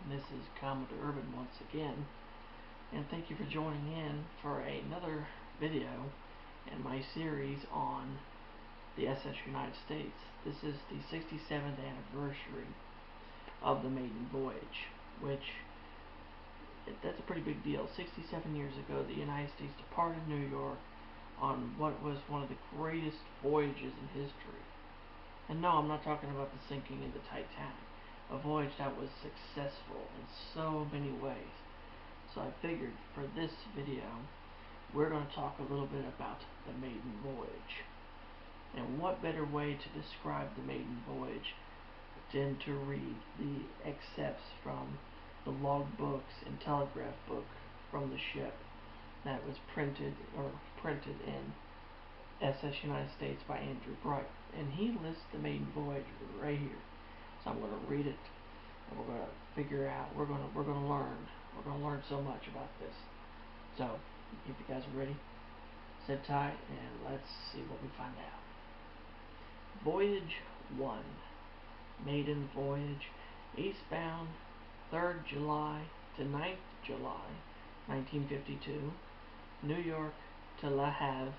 This is Commodore Urban once again, and thank you for joining in for another video in my series on the SS United States. This is the 67th anniversary of the maiden voyage, which that's a pretty big deal. 67 years ago, the United States departed New York on what was one of the greatest voyages in history. And no, I'm not talking about the sinking of the Titanic. A voyage that was successful in so many ways. So I figured for this video, we're going to talk a little bit about the maiden voyage. And what better way to describe the maiden voyage than to read the excerpts from the logbooks and telegraph book from the ship that was printed in SS United States by Andrew Bright. And he lists the maiden voyage right here. So I'm going to read it, and we're going to figure out. We're going to learn. We're going to learn so much about this. So, if you guys are ready, sit tight, and let's see what we find out. Voyage 1, maiden voyage, eastbound, 3rd July to 9th July, 1952, New York to Le Havre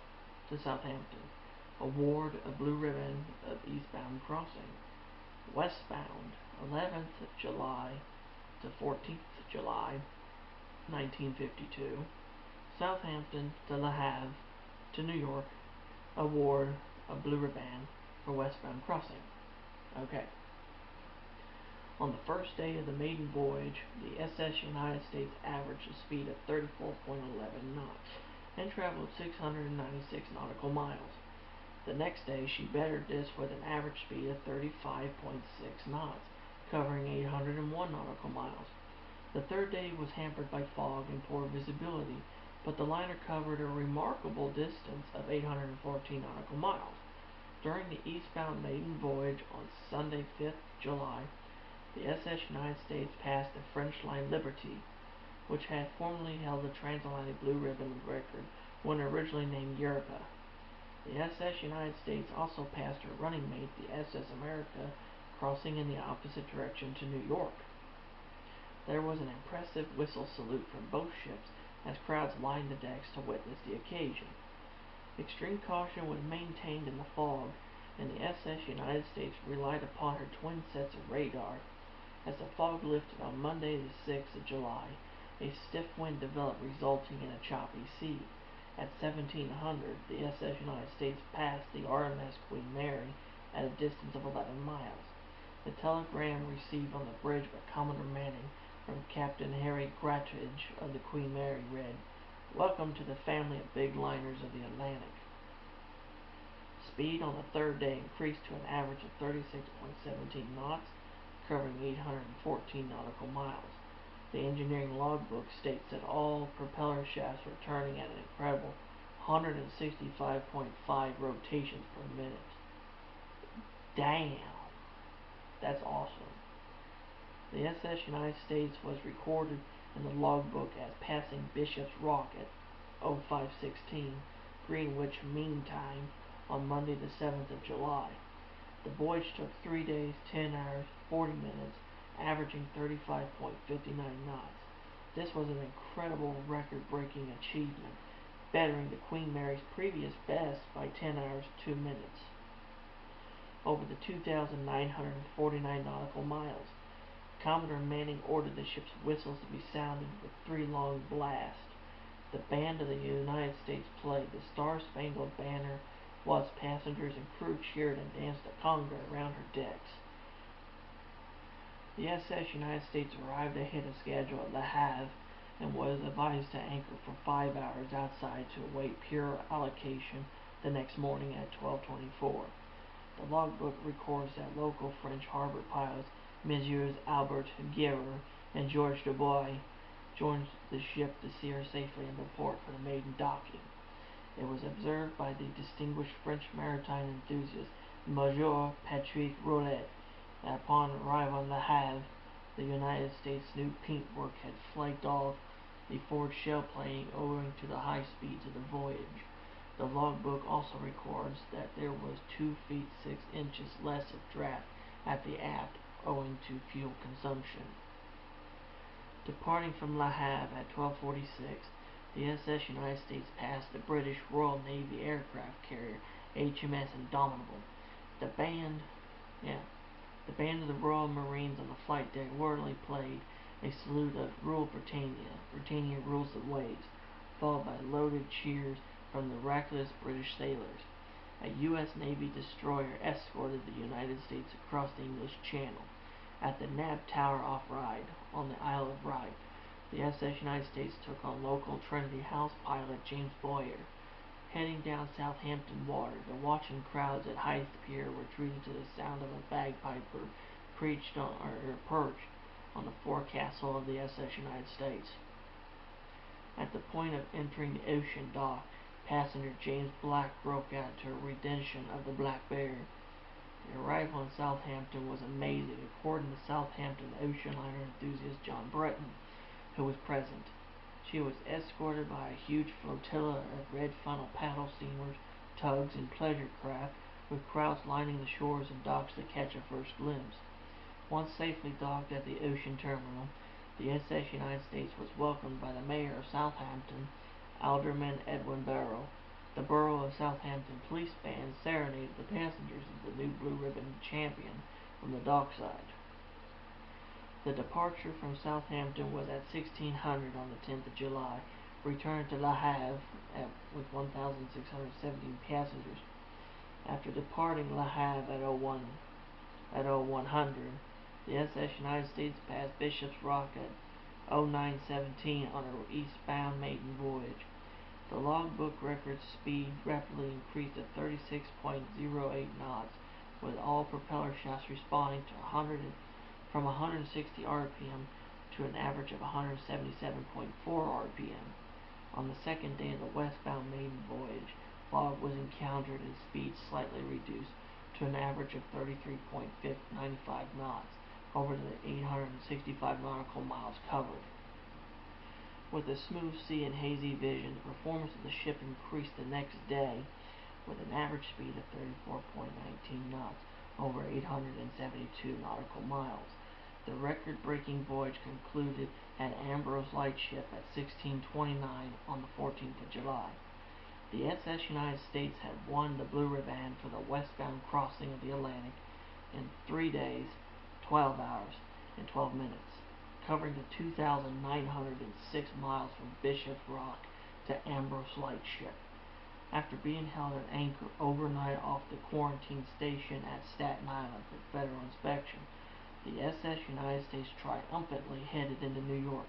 to Southampton. Award a blue ribbon of eastbound crossing. Westbound, 11th July to 14th July, 1952, Southampton to Le Havre to New York, award a blue ribbon for westbound crossing. Okay. On the first day of the maiden voyage, the SS United States averaged a speed of 34.11 knots and traveled 696 nautical miles. The next day, she bettered this with an average speed of 35.6 knots, covering 801 nautical miles. The third day was hampered by fog and poor visibility, but the liner covered a remarkable distance of 814 nautical miles. During the eastbound maiden voyage on Sunday, 5th July, the SS United States passed the French line Liberty, which had formerly held the transatlantic blue ribbon record when originally named Europa. The SS United States also passed her running mate, the SS America, crossing in the opposite direction to New York. There was an impressive whistle salute from both ships as crowds lined the decks to witness the occasion. Extreme caution was maintained in the fog, and the SS United States relied upon her twin sets of radar. As the fog lifted on Monday the 6th of July, a stiff wind developed, resulting in a choppy sea. At 1700, the SS United States passed the RMS Queen Mary at a distance of 11 miles. The telegram received on the bridge by Commodore Manning from Captain Harry Grattage of the Queen Mary read, "Welcome to the family of big liners of the Atlantic." Speed on the third day increased to an average of 36.17 knots, covering 814 nautical miles. The engineering logbook states that all propeller shafts were turning at an incredible 165.5 rotations per minute. Damn! That's awesome. The SS United States was recorded in the logbook as passing Bishop's Rock at 0516 Greenwich Mean Time on Monday the 7th of July. The voyage took 3 days, 10 hours, 40 minutes, averaging 35.59 knots. This was an incredible record-breaking achievement, bettering the Queen Mary's previous best by 10 hours, 2 minutes. Over the 2,949 nautical miles, Commodore Manning ordered the ship's whistles to be sounded with 3 long blasts. The band of the United States played the Star-Spangled Banner, whilst passengers and crew cheered and danced a conga around her decks. The SS United States arrived ahead of schedule at Le Havre and was advised to anchor for 5 hours outside to await pure allocation the next morning at 12:24. The logbook records that local French harbor pilots, Messieurs Albert Guerre and Georges Dubois, joined the ship to see her safely in the port for the maiden docking. It was observed by the distinguished French maritime enthusiast Major Patrick Rollet that upon arrival in Le Havre, the United States' new paintwork had flaked off the forward shell plating owing to the high speeds of the voyage. The logbook also records that there was 2 feet 6 inches less of draft at the aft owing to fuel consumption. Departing from Le Havre at 12:46, the SS United States passed the British Royal Navy aircraft carrier HMS Indomitable. The band, the band of the Royal Marines on the flight deck orderly played a salute of Rule Britannia, Britannia rules the waves, followed by loaded cheers from the reckless British sailors. A U.S. Navy destroyer escorted the United States across the English Channel. At the Nab Tower off Ryde, on the Isle of Wight, the SS United States took on local Trinity House pilot James Boyer. Heading down Southampton Water, the watching crowds at Hythe Pier were treated to the sound of a bagpiper perched on the forecastle of the SS United States. At the point of entering the ocean dock, passenger James Black broke out to a rendition of the Black Bear. The arrival in Southampton was amazing, according to Southampton ocean liner enthusiast John Breton, who was present. She was escorted by a huge flotilla of red funnel paddle steamers, tugs, and pleasure craft, with crowds lining the shores and docks to catch a first glimpse. Once safely docked at the ocean terminal, the SS United States was welcomed by the mayor of Southampton, Alderman Edwin Barrow. The Borough of Southampton police band serenaded the passengers of the new Blue Ribbon Champion from the dockside. The departure from Southampton was at 1600 on the 10th of July, returned to Le Havre with 1,617 passengers. After departing Le Havre at 0100, the SS United States passed Bishop's Rock at 0917 on her eastbound maiden voyage. The logbook record speed rapidly increased to 36.08 knots, with all propeller shafts responding to from 160 RPM to an average of 177.4 RPM. On the second day of the westbound maiden voyage, fog was encountered and speed slightly reduced to an average of 33.95 knots over the 865 nautical miles covered. With a smooth sea and hazy vision, the performance of the ship increased the next day with an average speed of 34.19 knots over 872 nautical miles. The record-breaking voyage concluded at Ambrose Lightship at 16:29 on the 14th of July. The SS United States had won the Blue Ribbon for the westbound crossing of the Atlantic in 3 days, 12 hours, and 12 minutes, covering the 2,906 miles from Bishop's Rock to Ambrose Lightship. After being held at anchor overnight off the quarantine station at Staten Island for federal inspection, the SS United States triumphantly headed into New York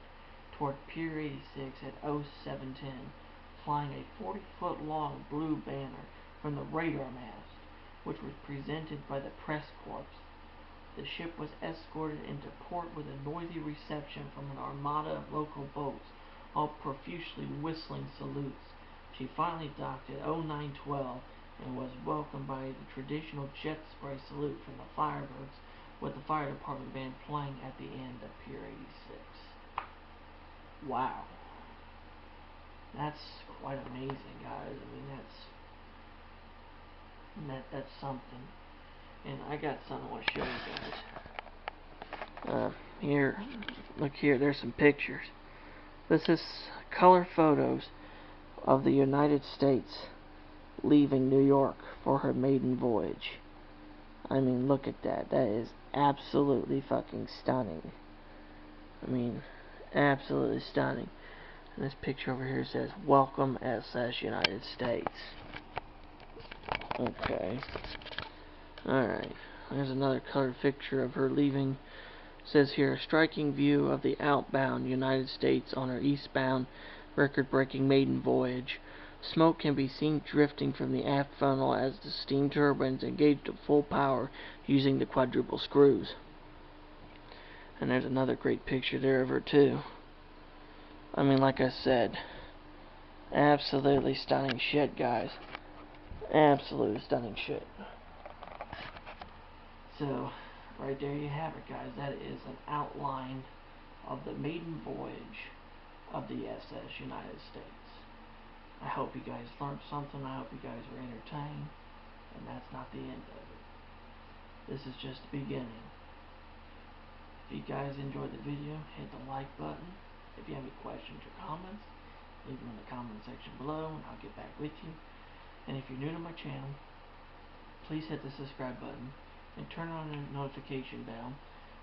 toward Pier 86 at 0710, flying a 40-foot-long blue banner from the radar mast, which was presented by the press corps. The ship was escorted into port with a noisy reception from an armada of local boats, all profusely whistling salutes. She finally docked at 0912 and was welcomed by the traditional jet spray salute from the firebirds, with the fire department band playing at the end of Pier 86. Wow. That's quite amazing, guys. I mean, that's something. And I got something I want to show you guys. Here, look here, there's some pictures. This is color photos of the United States leaving New York for her maiden voyage. I mean, look at that. That is absolutely fucking stunning. I mean, absolutely stunning. And this picture over here says, "Welcome SS United States." Okay. Alright. There's another colored picture of her leaving. It says here, "Striking view of the outbound United States on her eastbound record-breaking maiden voyage. Smoke can be seen drifting from the aft funnel as the steam turbines engaged at full power using the quadruple screws." And there's another great picture there of her too. I mean, like I said, absolutely stunning shit, guys. Absolutely stunning shit. So, right there you have it, guys. That is an outline of the maiden voyage of the SS United States. I hope you guys learned something. I hope you guys were entertained. And that's not the end of it. This is just the beginning. If you guys enjoyed the video, hit the like button. If you have any questions or comments, leave them in the comment section below and I'll get back with you. And if you're new to my channel, please hit the subscribe button and turn on the notification bell.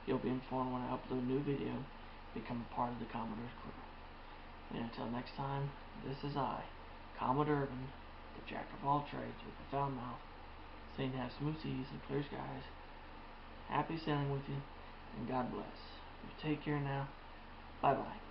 You'll be informed when I upload a new video. Become a part of the Commodore's crew. And until next time, this is I, Commodore Urban, the jack of all trades with the foul mouth, saying have smooth seas and clear skies. Happy sailing with you, and God bless. You take care now. Bye-bye.